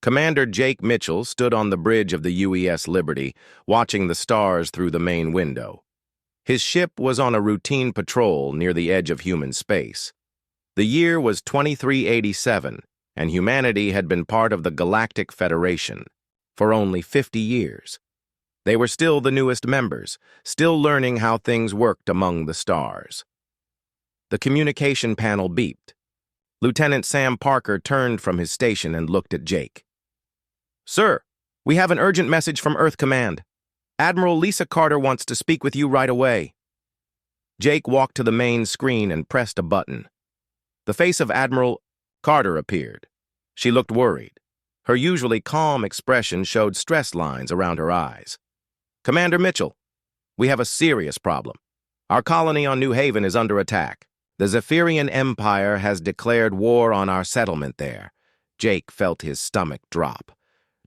Commander Jake Mitchell stood on the bridge of the UES Liberty, watching the stars through the main window. His ship was on a routine patrol near the edge of human space. The year was 2387, and humanity had been part of the Galactic Federation for only 50 years. They were still the newest members, still learning how things worked among the stars. The communication panel beeped. Lieutenant Sam Parker turned from his station and looked at Jake. "Sir, we have an urgent message from Earth Command. Admiral Lisa Carter wants to speak with you right away." Jake walked to the main screen and pressed a button. The face of Admiral Carter appeared. She looked worried. Her usually calm expression showed stress lines around her eyes. "Commander Mitchell, we have a serious problem. Our colony on New Haven is under attack. The Zephyrian Empire has declared war on our settlement there." Jake felt his stomach drop.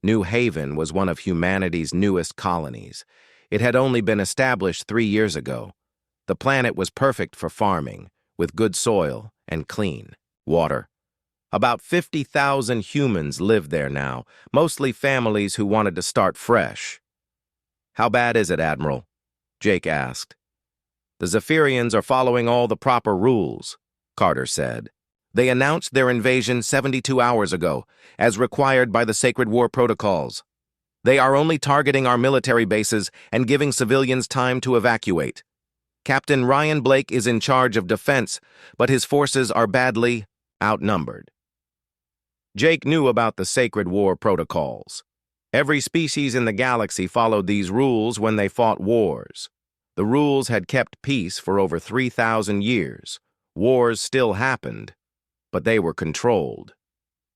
New Haven was one of humanity's newest colonies. It had only been established 3 years ago. The planet was perfect for farming, with good soil and clean water. About 50,000 humans lived there now, mostly families who wanted to start fresh. "How bad is it, Admiral?" Jake asked. "The Zephyrians are following all the proper rules," Carter said. "They announced their invasion 72 hours ago, as required by the Sacred War protocols. They are only targeting our military bases and giving civilians time to evacuate. Captain Ryan Blake is in charge of defense, but his forces are badly outnumbered." Jake knew about the Sacred War protocols. Every species in the galaxy followed these rules when they fought wars. The rules had kept peace for over 3,000 years. Wars still happened, but they were controlled.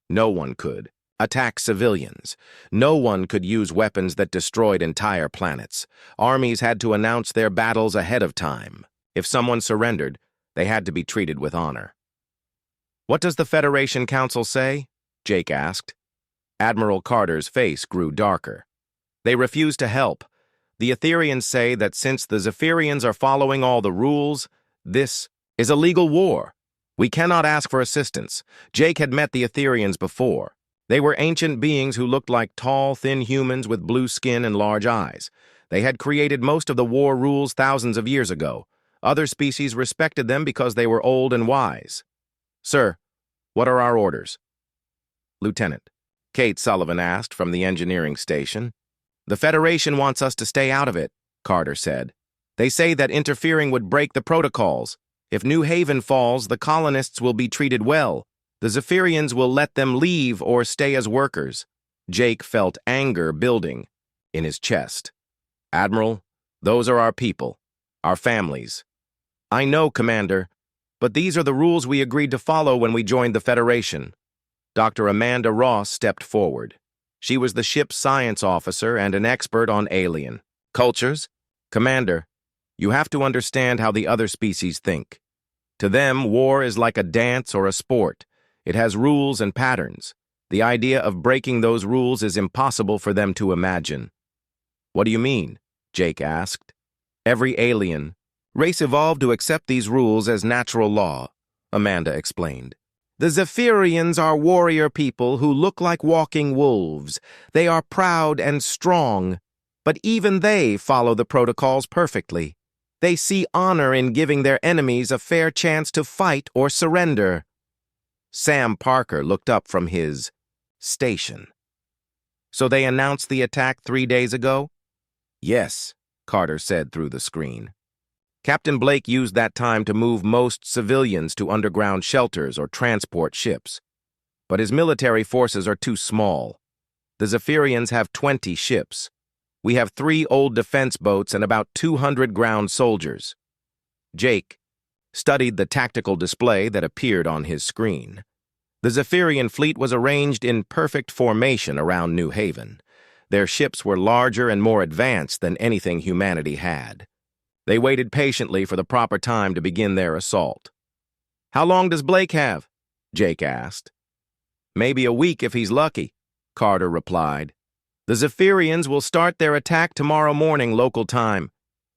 No one could attack civilians. No one could use weapons that destroyed entire planets. Armies had to announce their battles ahead of time. If someone surrendered, they had to be treated with honor. "What does the Federation Council say?" Jake asked. Admiral Carter's face grew darker. "They refuse to help. The Etherians say that since the Zephyrians are following all the rules, this is a legal war. We cannot ask for assistance." Jake had met the Etherians before. They were ancient beings who looked like tall, thin humans with blue skin and large eyes. They had created most of the war rules thousands of years ago. Other species respected them because they were old and wise. "Sir, what are our orders?" "Lieutenant," Kate Sullivan asked from the engineering station. "The Federation wants us to stay out of it," Carter said. "They say that interfering would break the protocols. If New Haven falls, the colonists will be treated well. The Zephyrians will let them leave or stay as workers." Jake felt anger building in his chest. "Admiral, those are our people, our families." "I know, Commander, but these are the rules we agreed to follow when we joined the Federation." Dr. Amanda Ross stepped forward. She was the ship's science officer and an expert on alien cultures. "Commander, you have to understand how the other species think. To them, war is like a dance or a sport. It has rules and patterns. The idea of breaking those rules is impossible for them to imagine." "What do you mean?" Jake asked. "Every alien race evolved to accept these rules as natural law," Amanda explained. "The Zephyrians are warrior people who look like walking wolves. They are proud and strong, but even they follow the protocols perfectly. They see honor in giving their enemies a fair chance to fight or surrender." Sam Parker looked up from his station. "So they announced the attack 3 days ago?" "Yes," Carter said through the screen. "Captain Blake used that time to move most civilians to underground shelters or transport ships. But his military forces are too small. The Zephyrians have 20 ships. We have 3 old defense boats and about 200 ground soldiers." Jake studied the tactical display that appeared on his screen. The Zephyrian fleet was arranged in perfect formation around New Haven. Their ships were larger and more advanced than anything humanity had. They waited patiently for the proper time to begin their assault. "How long does Blake have?" Jake asked. "Maybe a week if he's lucky," Carter replied. "The Zephyrians will start their attack tomorrow morning local time.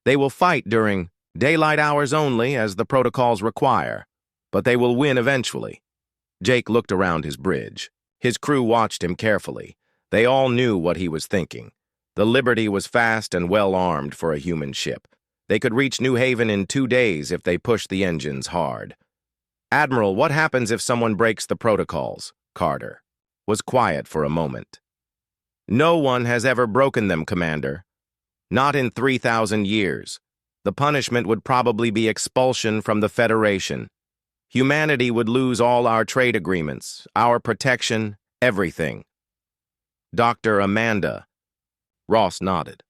They will fight during daylight hours only, as the protocols require, but they will win eventually." Jake looked around his bridge. His crew watched him carefully. They all knew what he was thinking. The Liberty was fast and well-armed for a human ship. They could reach New Haven in 2 days if they pushed the engines hard. "Admiral, what happens if someone breaks the protocols?" Carter was quiet for a moment. "No one has ever broken them, Commander. Not in 3,000 years. The punishment would probably be expulsion from the Federation. Humanity would lose all our trade agreements, our protection, everything." "Dr. Amanda." Ross nodded.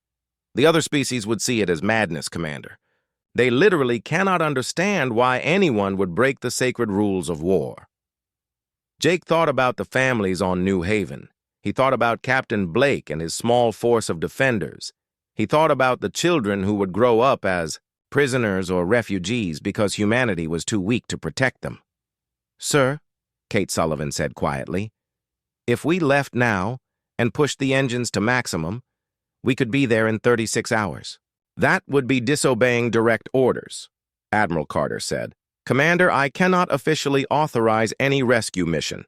"The other species would see it as madness, Commander. They literally cannot understand why anyone would break the sacred rules of war." Jake thought about the families on New Haven. He thought about Captain Blake and his small force of defenders. He thought about the children who would grow up as prisoners or refugees because humanity was too weak to protect them. "Sir," Kate Sullivan said quietly, "if we left now and pushed the engines to maximum, we could be there in 36 hours. "That would be disobeying direct orders," Admiral Carter said. "Commander, I cannot officially authorize any rescue mission."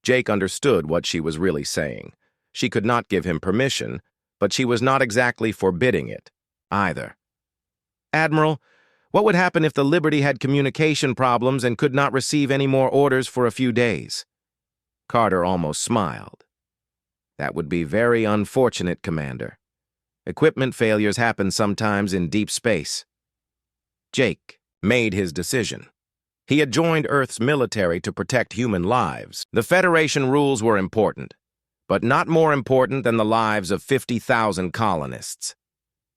Jake understood what she was really saying. She could not give him permission, but she was not exactly forbidding it, either. "Admiral, what would happen if the Liberty had communication problems and could not receive any more orders for a few days?" Carter almost smiled. "That would be very unfortunate, Commander. Equipment failures happen sometimes in deep space." Jake made his decision. He had joined Earth's military to protect human lives. The Federation rules were important, but not more important than the lives of 50,000 colonists.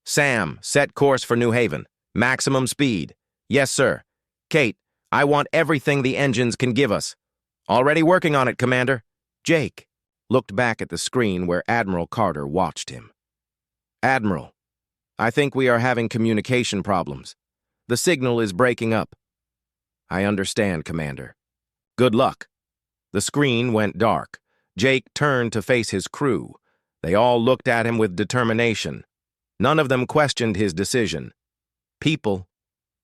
"Sam, set course for New Haven. Maximum speed." "Yes, sir." "Kate, I want everything the engines can give us." "Already working on it, Commander." Jake looked back at the screen where Admiral Carter watched him. "Admiral, I think we are having communication problems. The signal is breaking up." "I understand, Commander." "Good luck." The screen went dark. Jake turned to face his crew. They all looked at him with determination. None of them questioned his decision. "People,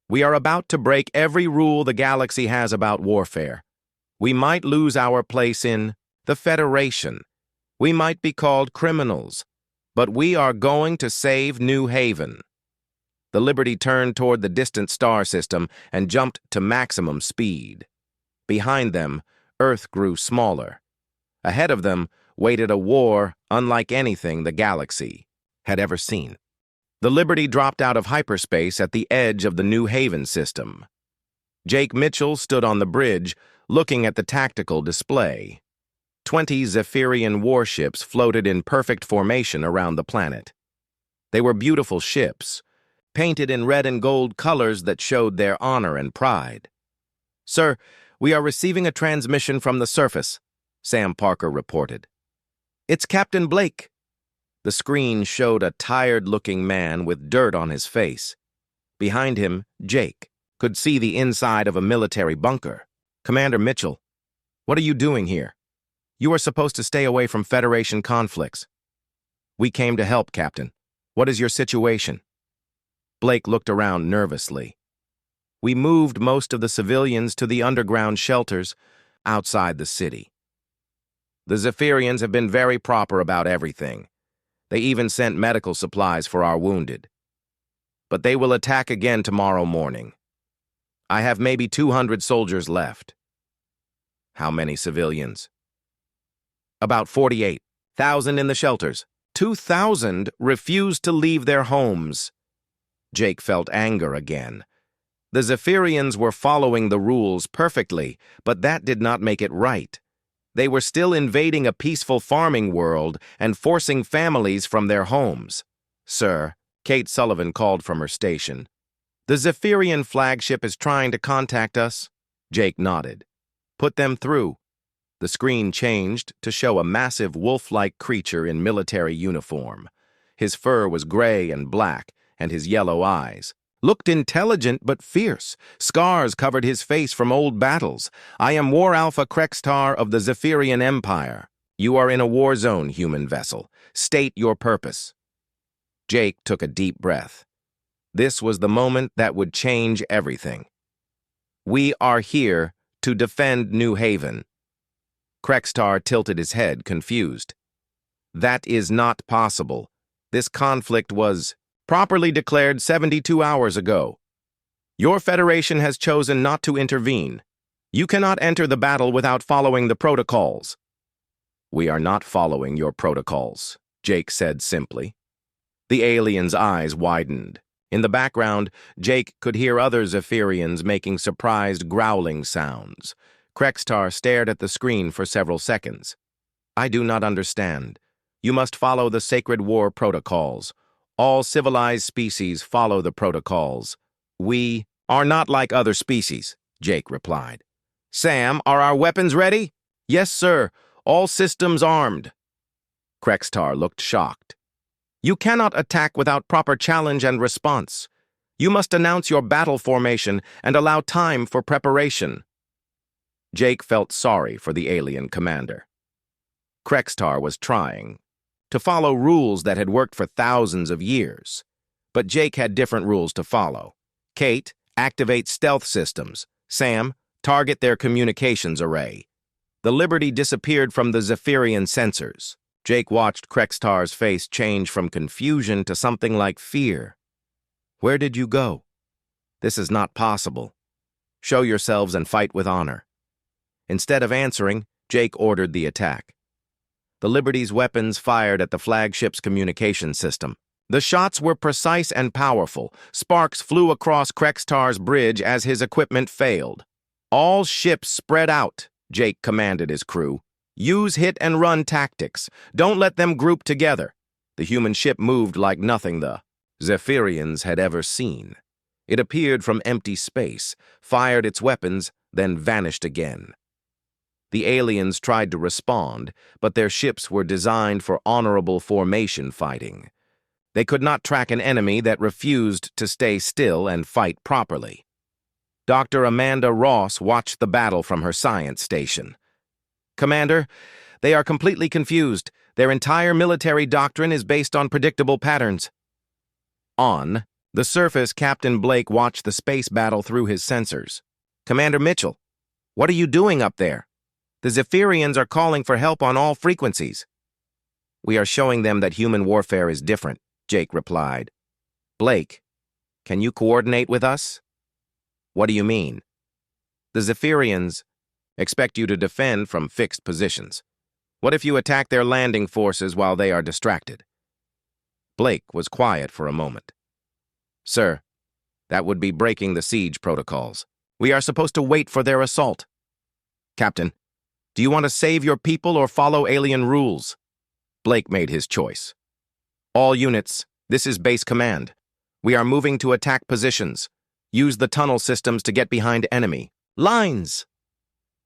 we are about to break every rule the galaxy has about warfare. We might lose our place in the Federation. We might be called criminals. But we are going to save New Haven." The Liberty turned toward the distant star system and jumped to maximum speed. Behind them, Earth grew smaller. Ahead of them waited a war unlike anything the galaxy had ever seen. The Liberty dropped out of hyperspace at the edge of the New Haven system. Jake Mitchell stood on the bridge, looking at the tactical display. 20 Zephyrian warships floated in perfect formation around the planet. They were beautiful ships, painted in red and gold colors that showed their honor and pride. "Sir, we are receiving a transmission from the surface," Sam Parker reported. "It's Captain Blake." The screen showed a tired-looking man with dirt on his face. Behind him, Jake could see the inside of a military bunker. "Commander Mitchell, what are you doing here? You are supposed to stay away from Federation conflicts." "We came to help, Captain. What is your situation?" Blake looked around nervously. "We moved most of the civilians to the underground shelters outside the city. The Zephyrians have been very proper about everything. They even sent medical supplies for our wounded. But they will attack again tomorrow morning. I have maybe 200 soldiers left." "How many civilians?" "About 48,000 in the shelters. 2,000 refused to leave their homes." Jake felt anger again. The Zephyrians were following the rules perfectly, but that did not make it right. They were still invading a peaceful farming world and forcing families from their homes. "Sir," Kate Sullivan called from her station. "The Zephyrian flagship is trying to contact us." Jake nodded. "Put them through." The screen changed to show a massive wolf-like creature in military uniform. His fur was gray and black, and his yellow eyes looked intelligent but fierce. Scars covered his face from old battles. "I am War Alpha Krextar of the Zephyrian Empire. You are in a war zone, human vessel. State your purpose." Jake took a deep breath. This was the moment that would change everything. "We are here to defend New Haven." Krextar tilted his head, confused. That is not possible. This conflict was properly declared 72 hours ago. Your Federation has chosen not to intervene. You cannot enter the battle without following the protocols. We are not following your protocols, Jake said simply. The alien's eyes widened. In the background, Jake could hear other Zephyrians making surprised growling sounds. Krextar stared at the screen for several seconds. I do not understand. You must follow the Sacred War protocols. All civilized species follow the protocols. We are not like other species, Jake replied. Sam, are our weapons ready? Yes, sir. All systems armed. Krextar looked shocked. You cannot attack without proper challenge and response. You must announce your battle formation and allow time for preparation. Jake felt sorry for the alien commander. Krextar was trying to follow rules that had worked for thousands of years. But Jake had different rules to follow. Kate, activate stealth systems. Sam, target their communications array. The Liberty disappeared from the Zephyrian sensors. Jake watched Krextar's face change from confusion to something like fear. Where did you go? This is not possible. Show yourselves and fight with honor. Instead of answering, Jake ordered the attack. The Liberty's weapons fired at the flagship's communication system. The shots were precise and powerful. Sparks flew across Krextar's bridge as his equipment failed. All ships spread out, Jake commanded his crew. Use hit-and-run tactics. Don't let them group together. The human ship moved like nothing the Zephyrians had ever seen. It appeared from empty space, fired its weapons, then vanished again. The aliens tried to respond, but their ships were designed for honorable formation fighting. They could not track an enemy that refused to stay still and fight properly. Dr. Amanda Ross watched the battle from her science station. Commander, they are completely confused. Their entire military doctrine is based on predictable patterns. On the surface, Captain Blake watched the space battle through his sensors. Commander Mitchell, what are you doing up there? The Zephyrians are calling for help on all frequencies. We are showing them that human warfare is different, Jake replied. Blake, can you coordinate with us? What do you mean? The Zephyrians expect you to defend from fixed positions. What if you attack their landing forces while they are distracted? Blake was quiet for a moment. Sir, that would be breaking the siege protocols. We are supposed to wait for their assault. Captain, do you want to save your people or follow alien rules? Blake made his choice. All units, this is base command. We are moving to attack positions. Use the tunnel systems to get behind enemy. Lines!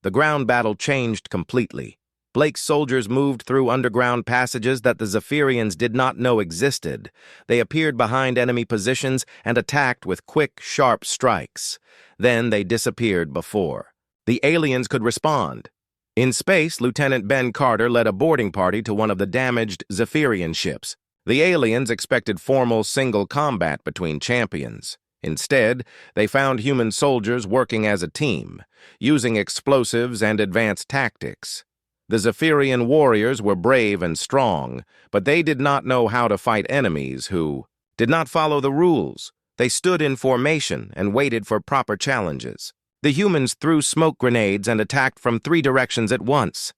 The ground battle changed completely. Blake's soldiers moved through underground passages that the Zephyrians did not know existed. They appeared behind enemy positions and attacked with quick, sharp strikes. Then they disappeared before the aliens could respond. In space, Lieutenant Ben Carter led a boarding party to one of the damaged Zephyrian ships. The aliens expected formal single combat between champions. Instead, they found human soldiers working as a team, using explosives and advanced tactics. The Zephyrian warriors were brave and strong, but they did not know how to fight enemies who did not follow the rules. They stood in formation and waited for proper challenges. The humans threw smoke grenades and attacked from 3 directions at once.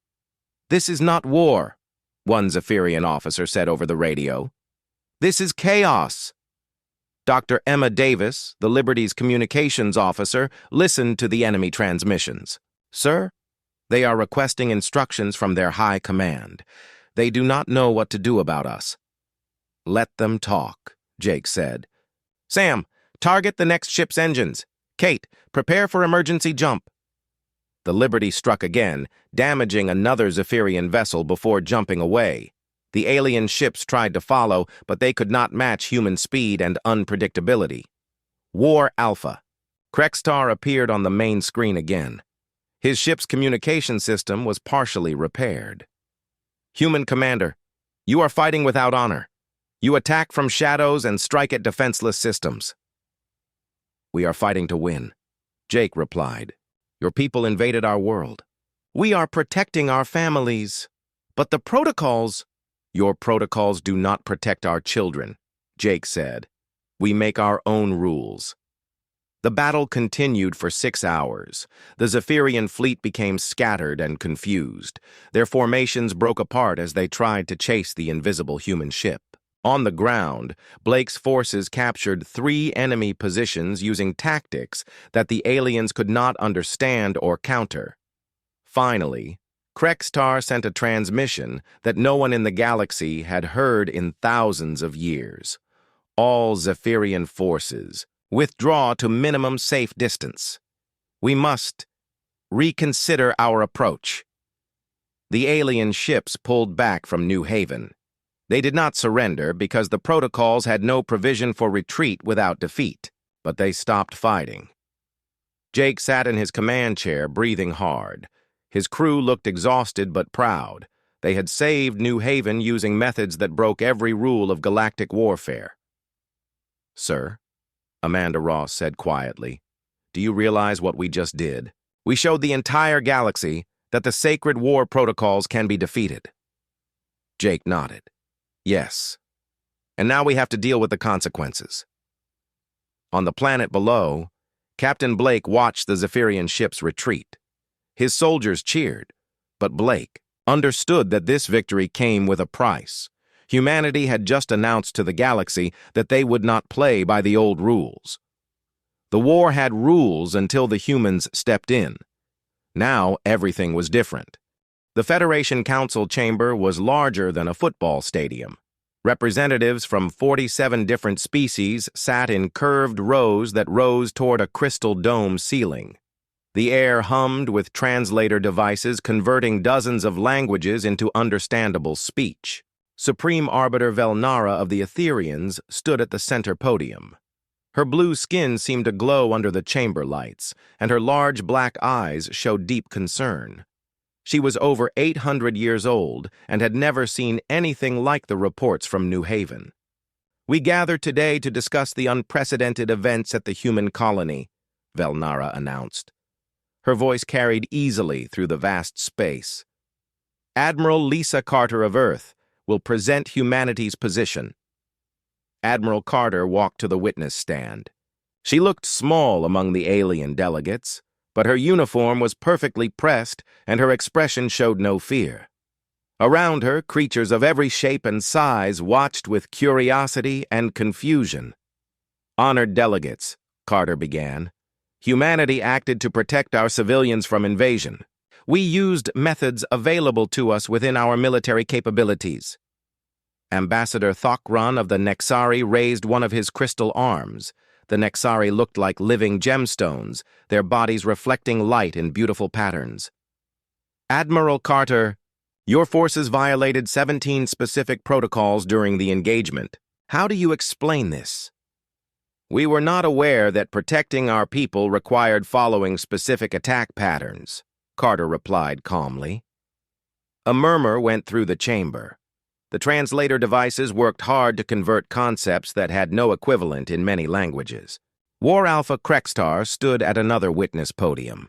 This is not war, one Zephyrian officer said over the radio. This is chaos. Dr. Emma Davis, the Liberty's communications officer, listened to the enemy transmissions. Sir, they are requesting instructions from their high command. They do not know what to do about us. Let them talk, Jake said. Sam, target the next ship's engines. Kate, prepare for emergency jump. The Liberty struck again, damaging another Zephyrian vessel before jumping away. The alien ships tried to follow, but they could not match human speed and unpredictability. War Alpha. Krextar appeared on the main screen again. His ship's communication system was partially repaired. Human Commander, you are fighting without honor. You attack from shadows and strike at defenseless systems. We are fighting to win, Jake replied. Your people invaded our world. We are protecting our families. But the protocols— Your protocols do not protect our children, Jake said. We make our own rules. The battle continued for 6 hours. The Zephyrian fleet became scattered and confused. Their formations broke apart as they tried to chase the invisible human ship. On the ground, Blake's forces captured 3 enemy positions using tactics that the aliens could not understand or counter. Finally, Krextar sent a transmission that no one in the galaxy had heard in thousands of years. All Zephyrian forces, withdraw to minimum safe distance. We must reconsider our approach. The alien ships pulled back from New Haven. They did not surrender because the protocols had no provision for retreat without defeat, but they stopped fighting. Jake sat in his command chair, breathing hard. His crew looked exhausted but proud. They had saved New Haven using methods that broke every rule of galactic warfare. "Sir," Amanda Ross said quietly, "do you realize what we just did? We showed the entire galaxy that the sacred war protocols can be defeated." Jake nodded. "Yes. And now we have to deal with the consequences." On the planet below, Captain Blake watched the Zephyrian ships retreat. His soldiers cheered, but Blake understood that this victory came with a price. Humanity had just announced to the galaxy that they would not play by the old rules. The war had rules until the humans stepped in. Now everything was different. The Federation Council chamber was larger than a football stadium. Representatives from 47 different species sat in curved rows that rose toward a crystal dome ceiling. The air hummed with translator devices converting dozens of languages into understandable speech. Supreme Arbiter Velnara of the Etherians stood at the center podium. Her blue skin seemed to glow under the chamber lights, and her large black eyes showed deep concern. She was over 800 years old and had never seen anything like the reports from New Haven. "We gather today to discuss the unprecedented events at the human colony," Velnara announced. Her voice carried easily through the vast space. "Admiral Lisa Carter of Earth will present humanity's position." Admiral Carter walked to the witness stand. She looked small among the alien delegates, but her uniform was perfectly pressed and her expression showed no fear. Around her, creatures of every shape and size watched with curiosity and confusion. "Honored delegates," Carter began, "humanity acted to protect our civilians from invasion. We used methods available to us within our military capabilities." Ambassador Thokran of the Nexari raised one of his crystal arms. The Nexari looked like living gemstones, their bodies reflecting light in beautiful patterns. "Admiral Carter, your forces violated 17 specific protocols during the engagement. How do you explain this?" "We were not aware that protecting our people required following specific attack patterns," Carter replied calmly. A murmur went through the chamber. The translator devices worked hard to convert concepts that had no equivalent in many languages. War Alpha Krextar stood at another witness podium.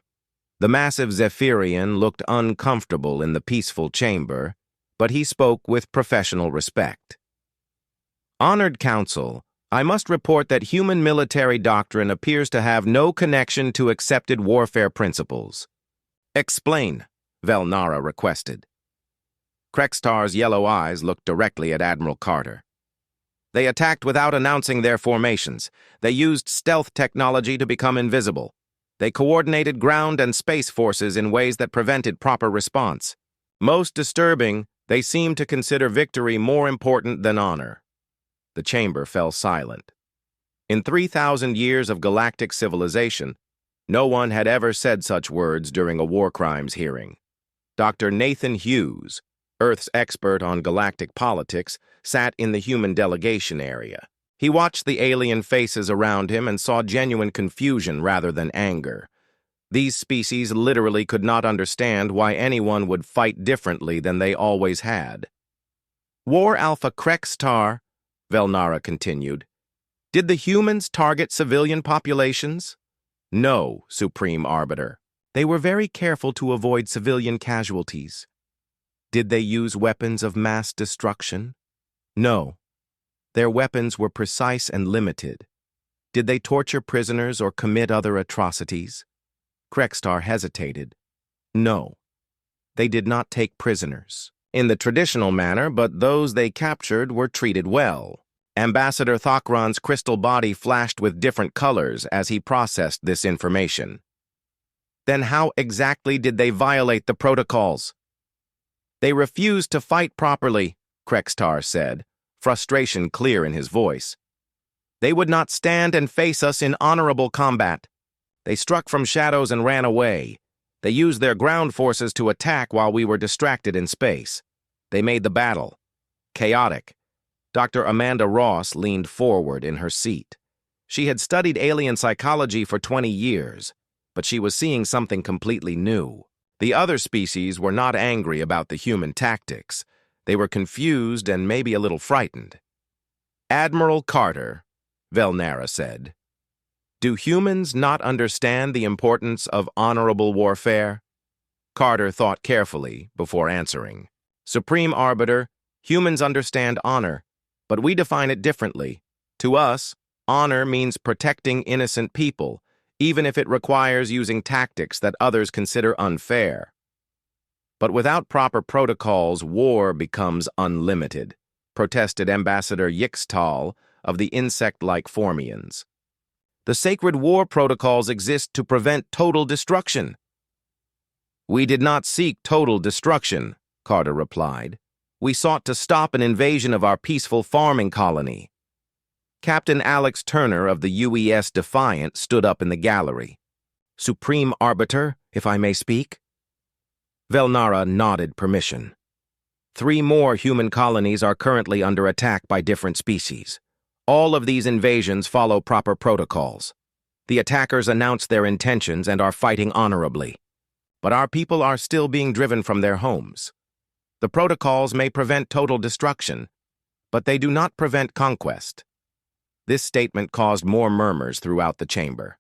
The massive Zephyrian looked uncomfortable in the peaceful chamber, but he spoke with professional respect. "Honored Council, I must report that human military doctrine appears to have no connection to accepted warfare principles." "Explain," Velnara requested. Krextar's yellow eyes looked directly at Admiral Carter. "They attacked without announcing their formations. They used stealth technology to become invisible. They coordinated ground and space forces in ways that prevented proper response. Most disturbing, they seemed to consider victory more important than honor." The chamber fell silent. In 3,000 years of galactic civilization, no one had ever said such words during a war crimes hearing. Dr. Nathan Hughes, Earth's expert on galactic politics, sat in the human delegation area. He watched the alien faces around him and saw genuine confusion rather than anger. These species literally could not understand why anyone would fight differently than they always had. "War Alpha Krextar," Velnara continued, "did the humans target civilian populations?" "No, Supreme Arbiter." They were very careful to avoid civilian casualties. Did they use weapons of mass destruction? No. Their weapons were precise and limited. Did they torture prisoners or commit other atrocities? Krextar hesitated. No. They did not take prisoners in the traditional manner, but those they captured were treated well. Ambassador Thokron's crystal body flashed with different colors as he processed this information. Then how exactly did they violate the protocols? They refused to fight properly, Krextar said, frustration clear in his voice. They would not stand and face us in honorable combat. They struck from shadows and ran away. They used their ground forces to attack while we were distracted in space. They made the battle chaotic. Dr. Amanda Ross leaned forward in her seat. She had studied alien psychology for 20 years, but she was seeing something completely new. The other species were not angry about the human tactics. They were confused and maybe a little frightened. Admiral Carter, Velnara said, do humans not understand the importance of honorable warfare? Carter thought carefully before answering. Supreme Arbiter, humans understand honor, but we define it differently. To us, honor means protecting innocent people, even if it requires using tactics that others consider unfair. But without proper protocols, war becomes unlimited, protested Ambassador Yixtal of the insect-like Formians. The sacred war protocols exist to prevent total destruction. We did not seek total destruction, Carter replied. We sought to stop an invasion of our peaceful farming colony. Captain Alex Turner of the UES Defiant stood up in the gallery. Supreme Arbiter, if I may speak? Velnara nodded permission. 3 more human colonies are currently under attack by different species. All of these invasions follow proper protocols. The attackers announce their intentions and are fighting honorably. But our people are still being driven from their homes. The protocols may prevent total destruction, but they do not prevent conquest. This statement caused more murmurs throughout the chamber.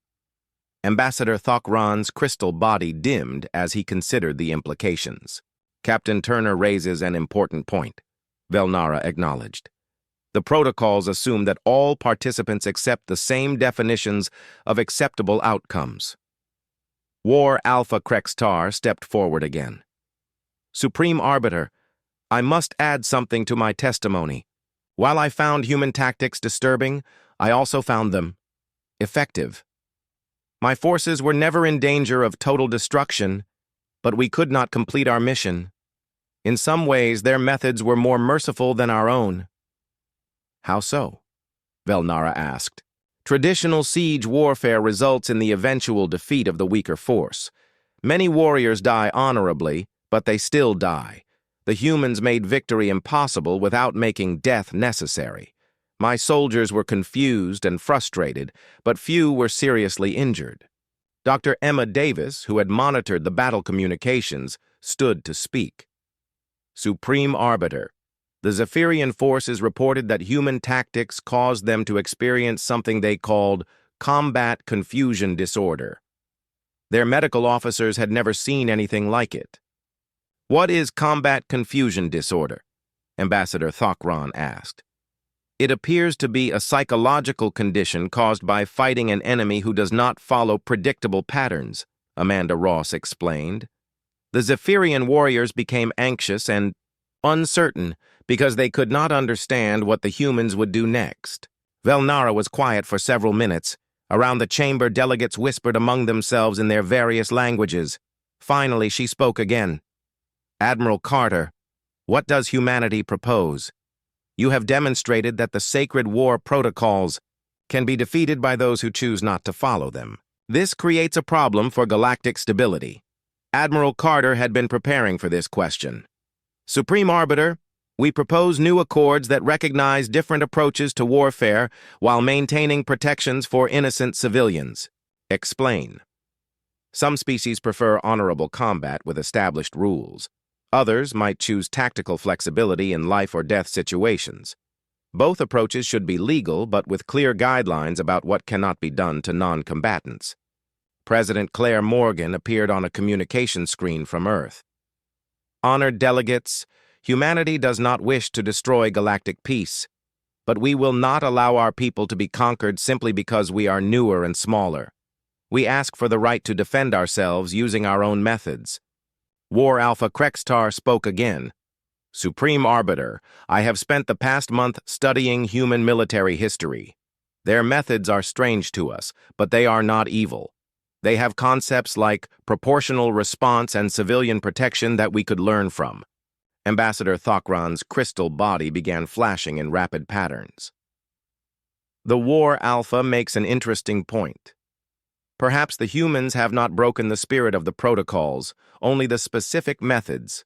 Ambassador Thokron's crystal body dimmed as he considered the implications. Captain Turner raises an important point, Velnara acknowledged. The protocols assume that all participants accept the same definitions of acceptable outcomes. War Alpha Krextar stepped forward again. Supreme Arbiter, I must add something to my testimony. While I found human tactics disturbing, I also found them effective. My forces were never in danger of total destruction, but we could not complete our mission. In some ways, their methods were more merciful than our own. How so? Velnara asked. Traditional siege warfare results in the eventual defeat of the weaker force. Many warriors die honorably, but they still die. The humans made victory impossible without making death necessary. My soldiers were confused and frustrated, but few were seriously injured. Dr. Emma Davis, who had monitored the battle communications, stood to speak. Supreme Arbiter, the Zephyrian forces reported that human tactics caused them to experience something they called combat confusion disorder. Their medical officers had never seen anything like it. What is combat confusion disorder? Ambassador Thokron asked. It appears to be a psychological condition caused by fighting an enemy who does not follow predictable patterns, Amanda Ross explained. The Zephyrian warriors became anxious and uncertain because they could not understand what the humans would do next. Velnara was quiet for several minutes. Around the chamber, delegates whispered among themselves in their various languages. Finally, she spoke again. Admiral Carter, what does humanity propose? You have demonstrated that the sacred war protocols can be defeated by those who choose not to follow them. This creates a problem for galactic stability. Admiral Carter had been preparing for this question. Supreme Arbiter, we propose new accords that recognize different approaches to warfare while maintaining protections for innocent civilians. Explain. Some species prefer honorable combat with established rules. Others might choose tactical flexibility in life or death situations. Both approaches should be legal, but with clear guidelines about what cannot be done to non-combatants. President Claire Morgan appeared on a communication screen from Earth. Honored delegates, humanity does not wish to destroy galactic peace, but we will not allow our people to be conquered simply because we are newer and smaller. We ask for the right to defend ourselves using our own methods. War Alpha Krextar spoke again. Supreme Arbiter, I have spent the past month studying human military history. Their methods are strange to us, but they are not evil. They have concepts like proportional response and civilian protection that we could learn from. Ambassador Thokran's crystal body began flashing in rapid patterns. The War Alpha makes an interesting point. Perhaps the humans have not broken the spirit of the protocols, only the specific methods.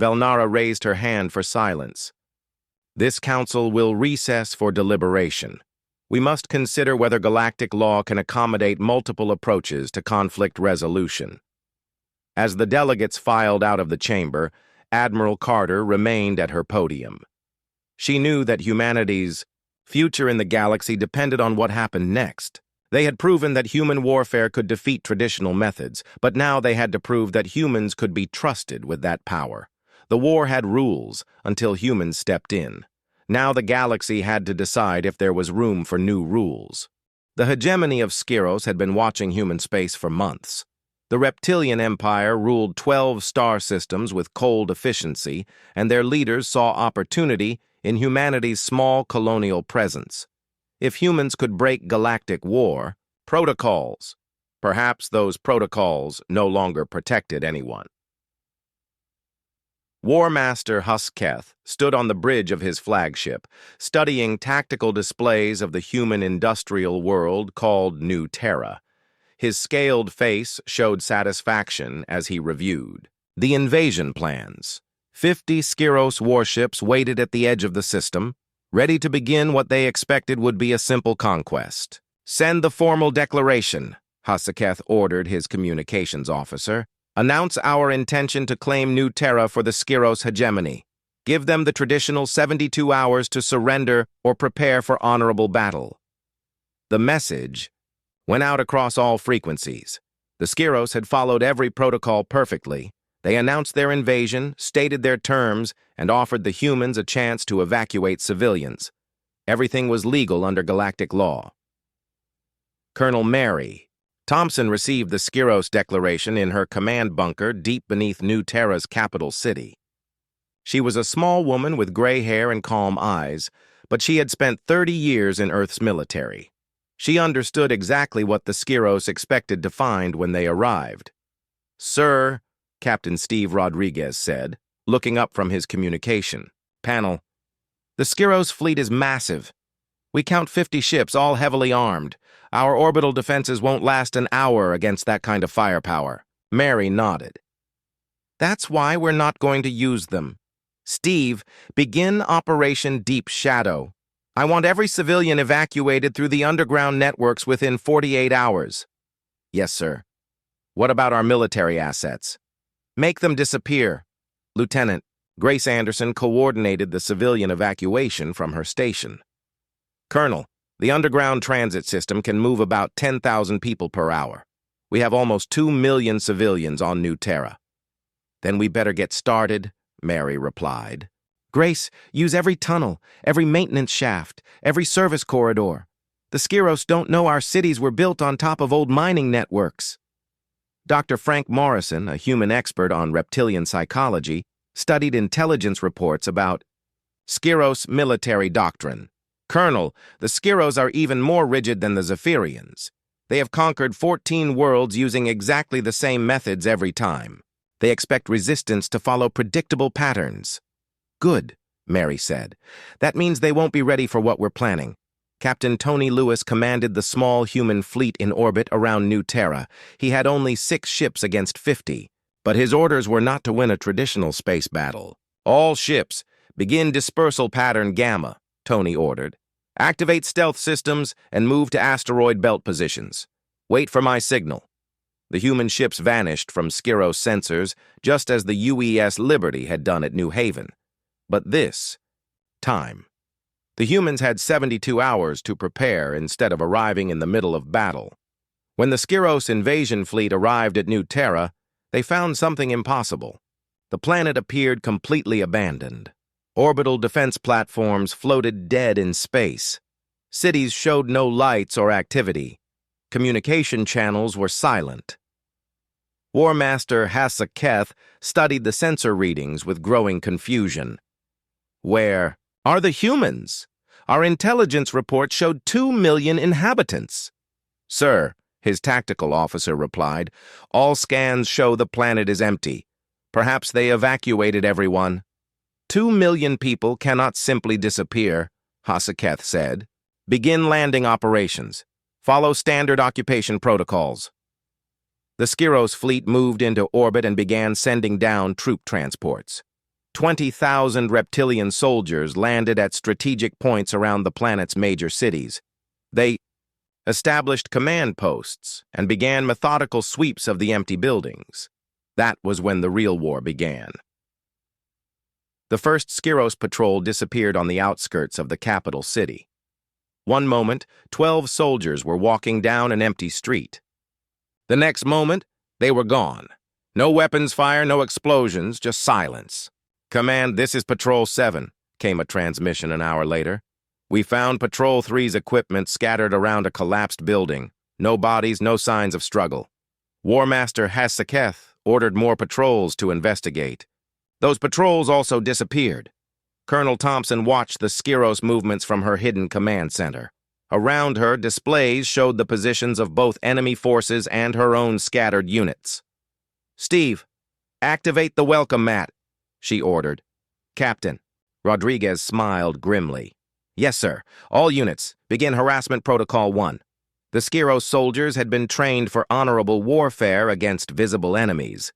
Velnara raised her hand for silence. This council will recess for deliberation. We must consider whether galactic law can accommodate multiple approaches to conflict resolution. As the delegates filed out of the chamber, Admiral Carter remained at her podium. She knew that humanity's future in the galaxy depended on what happened next. They had proven that human warfare could defeat traditional methods, but now they had to prove that humans could be trusted with that power. The war had rules until humans stepped in. Now the galaxy had to decide if there was room for new rules. The hegemony of Skiros had been watching human space for months. The Reptilian Empire ruled 12 star systems with cold efficiency, and their leaders saw opportunity in humanity's small colonial presence. If humans could break galactic war, protocols, perhaps those protocols no longer protected anyone. War Master Husketh stood on the bridge of his flagship, studying tactical displays of the human industrial world called New Terra. His scaled face showed satisfaction as he reviewed the invasion plans. 50 Skiros warships waited at the edge of the system, ready to begin what they expected would be a simple conquest. Send the formal declaration, Husketh ordered his communications officer. Announce our intention to claim New Terra for the Skiros hegemony. Give them the traditional 72 hours to surrender or prepare for honorable battle. The message went out across all frequencies. The Skiros had followed every protocol perfectly. They announced their invasion, stated their terms, and offered the humans a chance to evacuate civilians. Everything was legal under galactic law. Colonel Mary Thompson received the Skiros declaration in her command bunker deep beneath New Terra's capital city. She was a small woman with gray hair and calm eyes, but she had spent 30 years in Earth's military. She understood exactly what the Skiros expected to find when they arrived. Sir, Captain Steve Rodriguez said, looking up from his communication panel, the Skiros fleet is massive. We count 50 ships, all heavily armed. Our orbital defenses won't last an hour against that kind of firepower. Mary nodded. That's why we're not going to use them. Steve, begin Operation Deep Shadow. I want every civilian evacuated through the underground networks within 48 hours. Yes, sir. What about our military assets? Make them disappear. Lieutenant, Grace Anderson coordinated the civilian evacuation from her station. Colonel, the underground transit system can move about 10,000 people per hour. We have almost 2 million civilians on New Terra. Then we better get started, Mary replied. Grace, use every tunnel, every maintenance shaft, every service corridor. The Skiros don't know our cities were built on top of old mining networks. Dr. Frank Morrison, a human expert on reptilian psychology, studied intelligence reports about Skiros military doctrine. Colonel, the Skiros are even more rigid than the Zephyrians. They have conquered 14 worlds using exactly the same methods every time. They expect resistance to follow predictable patterns. Good, Mary said. That means they won't be ready for what we're planning. Captain Tony Lewis commanded the small human fleet in orbit around New Terra. He had only 6 ships against 50, but his orders were not to win a traditional space battle. All ships, begin dispersal pattern Gamma, Tony ordered. Activate stealth systems and move to asteroid belt positions. Wait for my signal. The human ships vanished from Skiros sensors just as the UES Liberty had done at New Haven. But this time. The humans had 72 hours to prepare instead of arriving in the middle of battle. When the Skiros invasion fleet arrived at New Terra, they found something impossible. The planet appeared completely abandoned. Orbital defense platforms floated dead in space. Cities showed no lights or activity. Communication channels were silent. War Master HFY studied the sensor readings with growing confusion. Where are the humans? Our intelligence report showed 2 million inhabitants. Sir, his tactical officer replied, all scans show the planet is empty. Perhaps they evacuated everyone. 2 million people cannot simply disappear, HFY said. Begin landing operations. Follow standard occupation protocols. The Skiros fleet moved into orbit and began sending down troop transports. 20,000 reptilian soldiers landed at strategic points around the planet's major cities. They established command posts and began methodical sweeps of the empty buildings. That was when the real war began. The first Skiros patrol disappeared on the outskirts of the capital city. One moment, 12 soldiers were walking down an empty street. The next moment, they were gone. No weapons fire, no explosions, just silence. Command, this is Patrol 7, came a transmission an hour later. We found Patrol 3's equipment scattered around a collapsed building. No bodies, no signs of struggle. War Master HFY ordered more patrols to investigate. Those patrols also disappeared. Colonel Thompson watched the Skiros movements from her hidden command center. Around her, displays showed the positions of both enemy forces and her own scattered units. Steve, activate the welcome mat, she ordered. Captain, Rodriguez smiled grimly. Yes, sir. All units, begin harassment protocol 1. The Skiros soldiers had been trained for honorable warfare against visible enemies.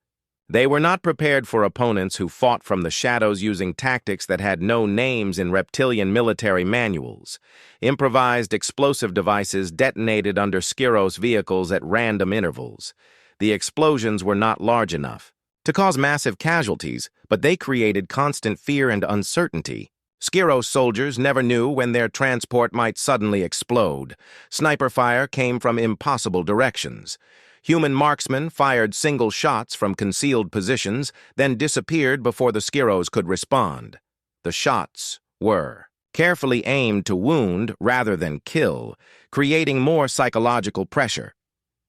They were not prepared for opponents who fought from the shadows using tactics that had no names in reptilian military manuals. Improvised explosive devices detonated under Skiros vehicles at random intervals. The explosions were not large enough to cause massive casualties, but they created constant fear and uncertainty. Skiros soldiers never knew when their transport might suddenly explode. Sniper fire came from impossible directions. Human marksmen fired single shots from concealed positions, then disappeared before the Skiros could respond. The shots were carefully aimed to wound rather than kill, creating more psychological pressure.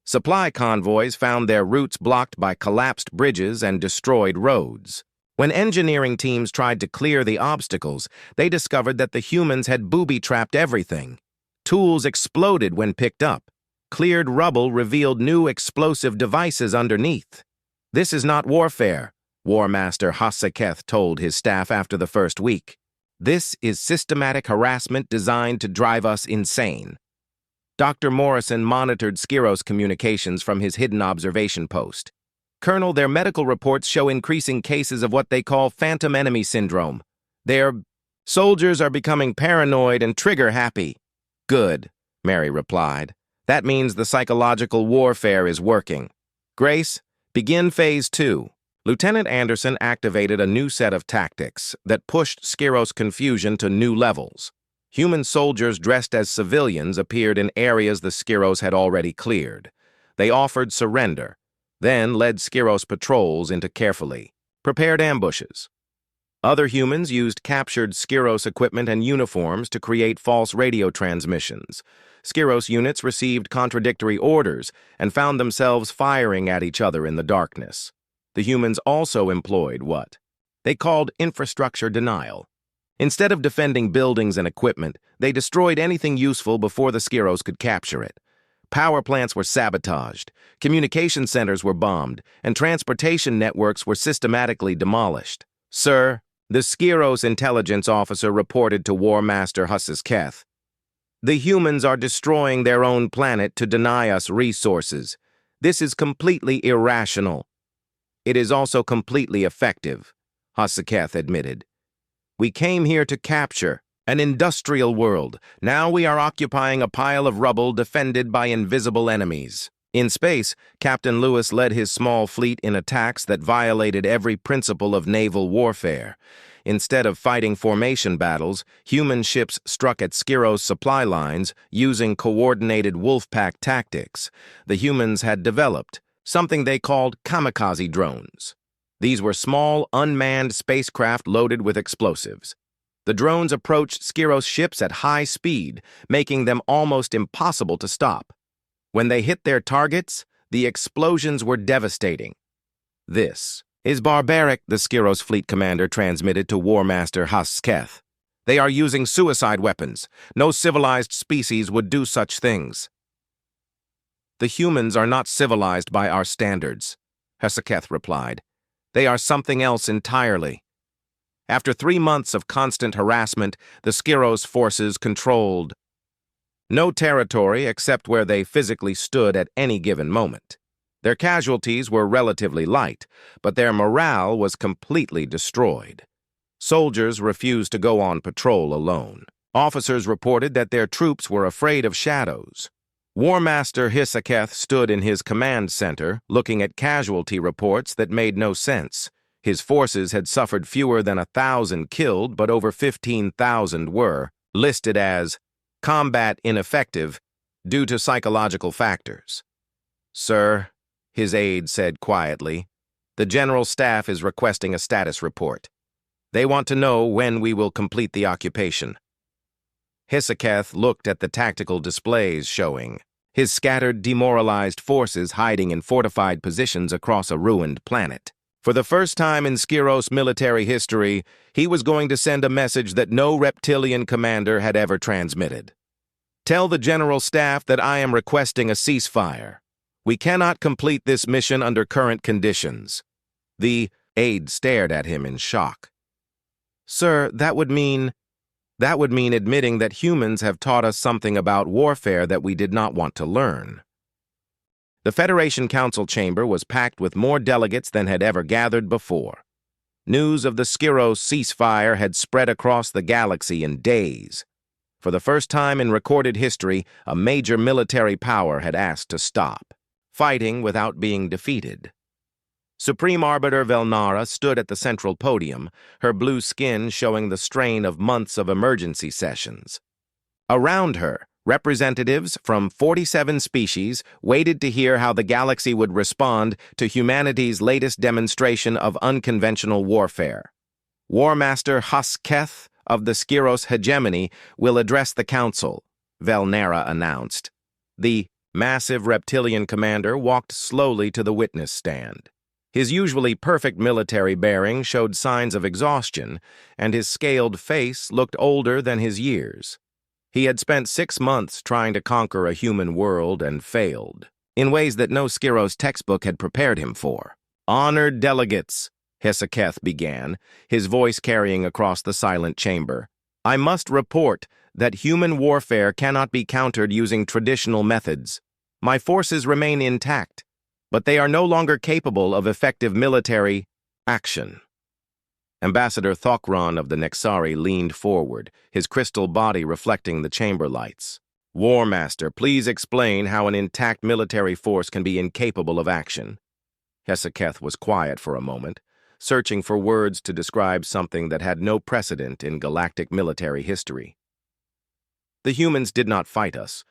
Supply convoys found their routes blocked by collapsed bridges and destroyed roads. When engineering teams tried to clear the obstacles, they discovered that the humans had booby-trapped everything. Tools exploded when picked up. Cleared rubble revealed new explosive devices underneath. This is not warfare, War Master HFY told his staff after the first week. This is systematic harassment designed to drive us insane. Dr. Morrison monitored Skiros communications from his hidden observation post. Colonel, their medical reports show increasing cases of what they call phantom enemy syndrome. Their soldiers are becoming paranoid and trigger-happy. Good, Mary replied. That means the psychological warfare is working. Grace, begin Phase 2. Lieutenant Anderson activated a new set of tactics that pushed Skiros' confusion to new levels. Human soldiers dressed as civilians appeared in areas the Skiros had already cleared. They offered surrender, then led Skiros patrols into carefully prepared ambushes. Other humans used captured Skiros equipment and uniforms to create false radio transmissions. Skiros units received contradictory orders and found themselves firing at each other in the darkness. The humans also employed what they called infrastructure denial. Instead of defending buildings and equipment, they destroyed anything useful before the Skiros could capture it. Power plants were sabotaged, communication centers were bombed, and transportation networks were systematically demolished. Sir, the Skiros intelligence officer reported to War Master HFY. The humans are destroying their own planet to deny us resources. This is completely irrational. It is also completely effective, HFY admitted. We came here to capture an industrial world. Now we are occupying a pile of rubble defended by invisible enemies. In space, Captain Lewis led his small fleet in attacks that violated every principle of naval warfare. Instead of fighting formation battles, human ships struck at Skiros' supply lines using coordinated wolfpack tactics. The humans had developed something they called kamikaze drones. These were small, unmanned spacecraft loaded with explosives. The drones approached Skiros' ships at high speed, making them almost impossible to stop. When they hit their targets, the explosions were devastating. "This is barbaric," the Skiros fleet commander transmitted to War Master Hasketh. "They are using suicide weapons. No civilized species would do such things." "The humans are not civilized by our standards," Hasketh replied. "They are something else entirely." After 3 months of constant harassment, the Skiros forces controlled no territory except where they physically stood at any given moment. Their casualties were relatively light, but their morale was completely destroyed. Soldiers refused to go on patrol alone. Officers reported that their troops were afraid of shadows. War Master Hisaketh stood in his command center, looking at casualty reports that made no sense. His forces had suffered fewer than 1,000 killed, but over 15,000 were listed as combat ineffective due to psychological factors. "Sir," his aide said quietly, "the General Staff is requesting a status report. They want to know when we will complete the occupation." Hisaketh looked at the tactical displays showing his scattered, demoralized forces hiding in fortified positions across a ruined planet. For the first time in Skiros military history, he was going to send a message that no reptilian commander had ever transmitted. "Tell the General Staff that I am requesting a ceasefire. We cannot complete this mission under current conditions." The aide stared at him in shock. "Sir, that would mean admitting that humans have taught us something about warfare that we did not want to learn." The Federation Council chamber was packed with more delegates than had ever gathered before. News of the Skiros ceasefire had spread across the galaxy in days. For the first time in recorded history, a major military power had asked to stop fighting without being defeated. Supreme Arbiter Velnara stood at the central podium, her blue skin showing the strain of months of emergency sessions. Around her, representatives from 47 species waited to hear how the galaxy would respond to humanity's latest demonstration of unconventional warfare. War Master Hasketh of the Skiros hegemony will address the council, Velnara announced. The massive reptilian commander walked slowly to the witness stand. His usually perfect military bearing showed signs of exhaustion, and his scaled face looked older than his years. He had spent 6 months trying to conquer a human world and failed, in ways that no Skiros textbook had prepared him for. "Honored delegates," Hisaketh began, his voice carrying across the silent chamber, "I must report that human warfare cannot be countered using traditional methods. My forces remain intact, but they are no longer capable of effective military action." Ambassador Thokron of the Nexari leaned forward, his crystal body reflecting the chamber lights. "War Master, please explain how an intact military force can be incapable of action." Hisaketh was quiet for a moment, searching for words to describe something that had no precedent in galactic military history. "The humans did not fight us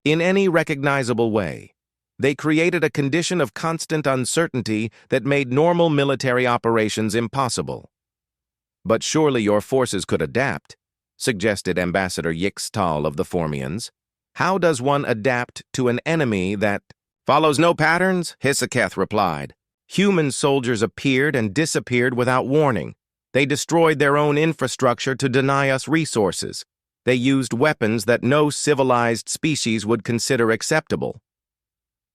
in any recognizable way. They created a condition of constant uncertainty that made normal military operations impossible." "But surely your forces could adapt," suggested Ambassador Yixtal of the Formians. "How does one adapt to an enemy that follows no patterns?" Hisaketh replied. "Human soldiers appeared and disappeared without warning. They destroyed their own infrastructure to deny us resources. They used weapons that no civilized species would consider acceptable."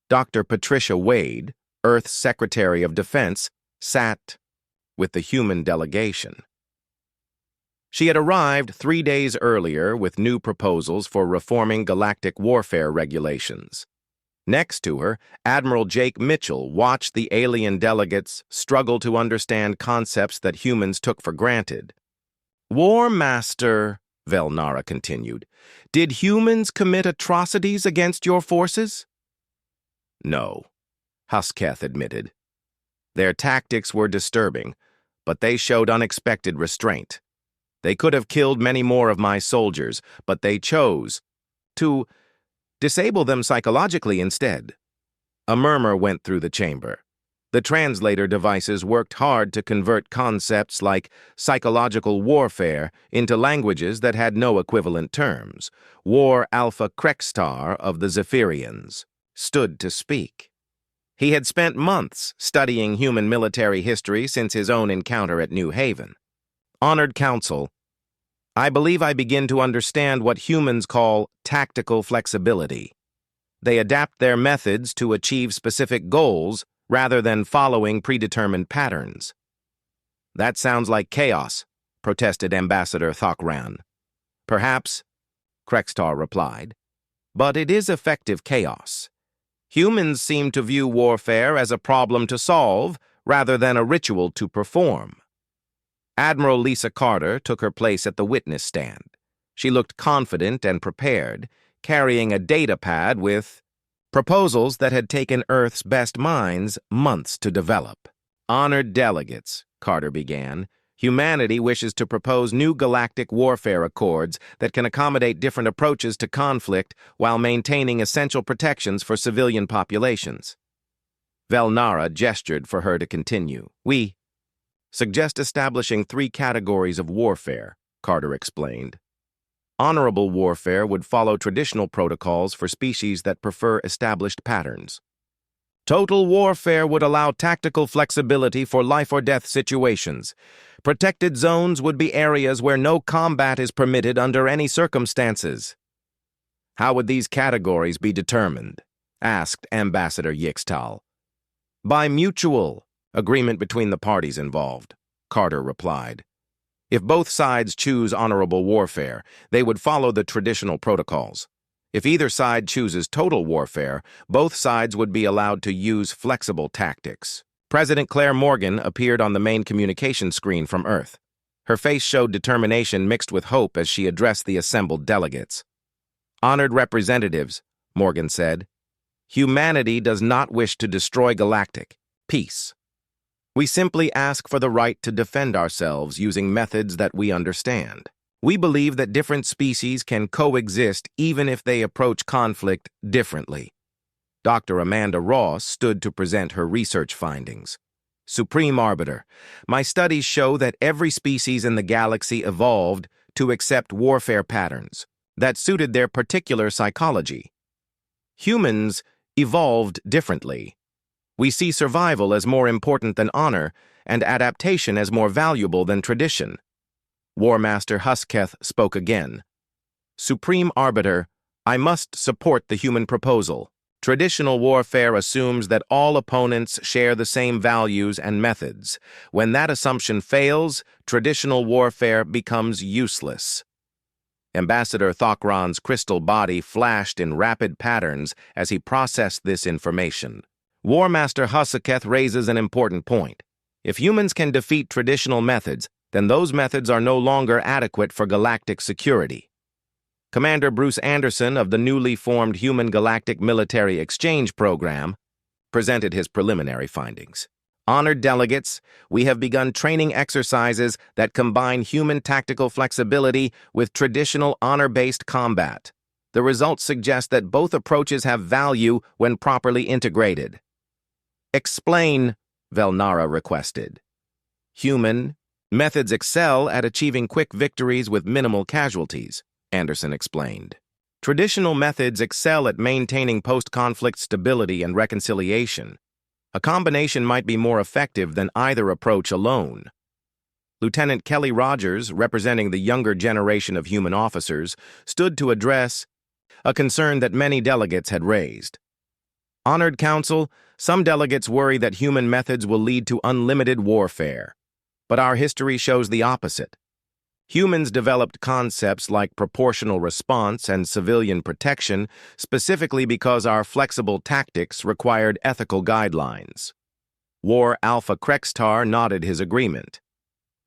Dr. Patricia Wade, Earth's Secretary of Defense, sat with the human delegation. She had arrived 3 days earlier with new proposals for reforming galactic warfare regulations. Next to her, Admiral Jake Mitchell watched the alien delegates struggle to understand concepts that humans took for granted. "War Master," Velnara continued, "did humans commit atrocities against your forces?" "No," Hasketh admitted. "Their tactics were disturbing, but they showed unexpected restraint. They could have killed many more of my soldiers, but they chose to disable them psychologically instead. A murmur went through the chamber. The translator devices worked hard to convert concepts like psychological warfare into languages that had no equivalent terms. War Alpha Krextar of the Zephyrians stood to speak. He had spent months studying human military history since his own encounter at New Haven. Honored Council, I believe I begin to understand what humans call tactical flexibility. They adapt their methods to achieve specific goals rather than following predetermined patterns. That sounds like chaos, protested Ambassador Thokran. Perhaps, Krextar replied, but it is effective chaos. Humans seem to view warfare as a problem to solve rather than a ritual to perform. Admiral Lisa Carter took her place at the witness stand. She looked confident and prepared, carrying a data pad with proposals that had taken Earth's best minds months to develop. Honored delegates, Carter began, humanity wishes to propose new galactic warfare accords that can accommodate different approaches to conflict while maintaining essential protections for civilian populations. Velnara gestured for her to continue. We suggest establishing 3 categories of warfare, Carter explained. Honorable warfare would follow traditional protocols for species that prefer established patterns. Total warfare would allow tactical flexibility for life-or-death situations. Protected zones would be areas where no combat is permitted under any circumstances. How would these categories be determined? Asked Ambassador Yixtal. By mutual agreement between the parties involved, Carter replied. If both sides choose honorable warfare, they would follow the traditional protocols. If either side chooses total warfare, both sides would be allowed to use flexible tactics. President Claire Morgan appeared on the main communication screen from Earth. Her face showed determination mixed with hope as she addressed the assembled delegates. Honored representatives, Morgan said, humanity does not wish to destroy galactic peace. We simply ask for the right to defend ourselves using methods that we understand. We believe that different species can coexist even if they approach conflict differently. Dr. Amanda Ross stood to present her research findings. Supreme Arbiter, my studies show that every species in the galaxy evolved to accept warfare patterns that suited their particular psychology. Humans evolved differently. We see survival as more important than honor and adaptation as more valuable than tradition. War Master Husketh spoke again. Supreme Arbiter, I must support the human proposal. Traditional warfare assumes that all opponents share the same values and methods. When that assumption fails, traditional warfare becomes useless. Ambassador Thokran's crystal body flashed in rapid patterns as he processed this information. War Master Husketh raises an important point. If humans can defeat traditional methods, then those methods are no longer adequate for galactic security. Commander Bruce Anderson of the newly formed Human Galactic Military Exchange Program presented his preliminary findings. Honored delegates, we have begun training exercises that combine human tactical flexibility with traditional honor-based combat. The results suggest that both approaches have value when properly integrated. Explain, Velnara requested. Human methods excel at achieving quick victories with minimal casualties, Anderson explained. Traditional methods excel at maintaining post-conflict stability and reconciliation. A combination might be more effective than either approach alone. Lieutenant Kelly Rogers, representing the younger generation of human officers, stood to address a concern that many delegates had raised. Honored Council, some delegates worry that human methods will lead to unlimited warfare. But our history shows the opposite. Humans developed concepts like proportional response and civilian protection specifically because our flexible tactics required ethical guidelines. War Alpha Krextar nodded his agreement.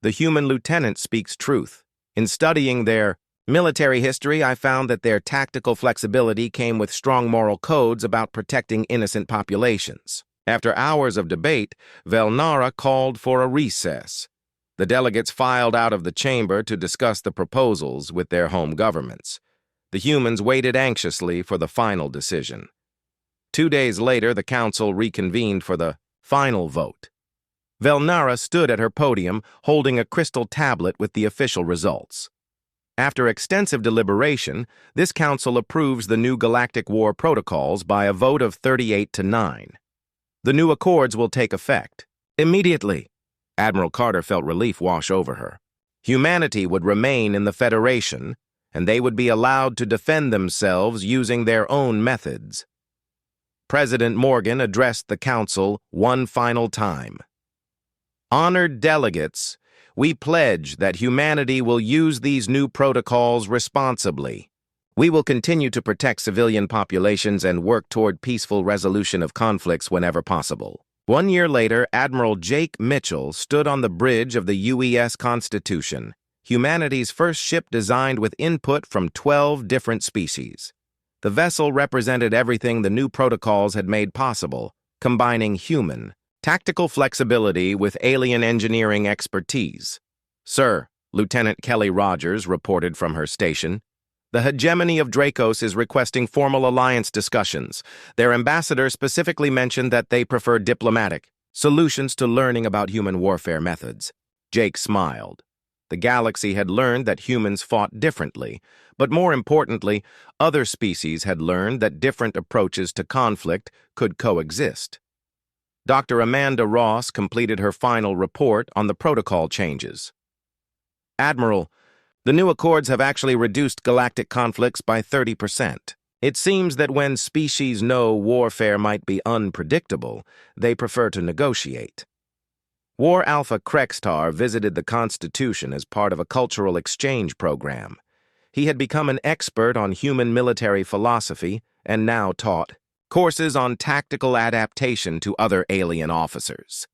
The human lieutenant speaks truth. In studying their military history, I found that their tactical flexibility came with strong moral codes about protecting innocent populations. After hours of debate, Velnara called for a recess. The delegates filed out of the chamber to discuss the proposals with their home governments. The humans waited anxiously for the final decision. 2 days later, the council reconvened for the final vote. Velnara stood at her podium holding a crystal tablet with the official results. After extensive deliberation, this council approves the new Galactic War protocols by a vote of 38-9. The new accords will take effect immediately. Admiral Carter felt relief wash over her. Humanity would remain in the Federation, and they would be allowed to defend themselves using their own methods. President Morgan addressed the council one final time. Honored delegates, we pledge that humanity will use these new protocols responsibly. We will continue to protect civilian populations and work toward peaceful resolution of conflicts whenever possible. 1 year later, Admiral Jake Mitchell stood on the bridge of the UES Constitution, humanity's first ship designed with input from 12 different species. The vessel represented everything the new protocols had made possible, combining human, tactical flexibility with alien engineering expertise. Sir, Lieutenant Kelly Rogers reported from her station. The hegemony of Dracos is requesting formal alliance discussions. Their ambassador specifically mentioned that they prefer diplomatic solutions to learning about human warfare methods. Jake smiled. The galaxy had learned that humans fought differently, but more importantly, other species had learned that different approaches to conflict could coexist. Dr. Amanda Ross completed her final report on the protocol changes. Admiral, the new accords have actually reduced galactic conflicts by 30%. It seems that when species know warfare might be unpredictable, they prefer to negotiate. War Alpha Krextar visited the Constitution as part of a cultural exchange program. He had become an expert on human military philosophy and now taught courses on tactical adaptation to other alien officers.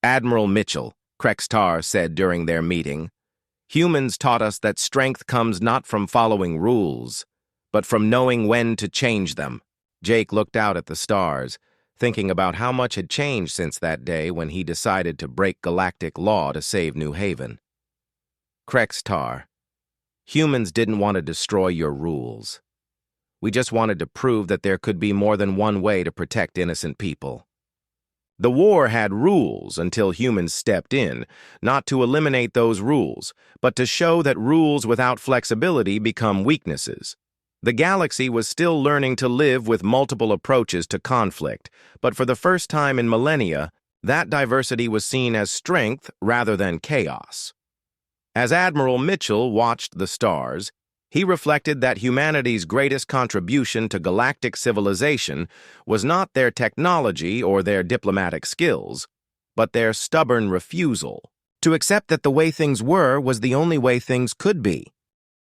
Admiral Mitchell, Krextar said during their meeting, humans taught us that strength comes not from following rules, but from knowing when to change them. Jake looked out at the stars, thinking about how much had changed since that day when he decided to break galactic law to save New Haven. Krextar, humans didn't want to destroy your rules. We just wanted to prove that there could be more than one way to protect innocent people. The war had rules until humans stepped in, not to eliminate those rules, but to show that rules without flexibility become weaknesses. The galaxy was still learning to live with multiple approaches to conflict, but for the first time in millennia, that diversity was seen as strength rather than chaos. As Admiral Mitchell watched the stars, he reflected that humanity's greatest contribution to galactic civilization was not their technology or their diplomatic skills, but their stubborn refusal to accept that the way things were was the only way things could be.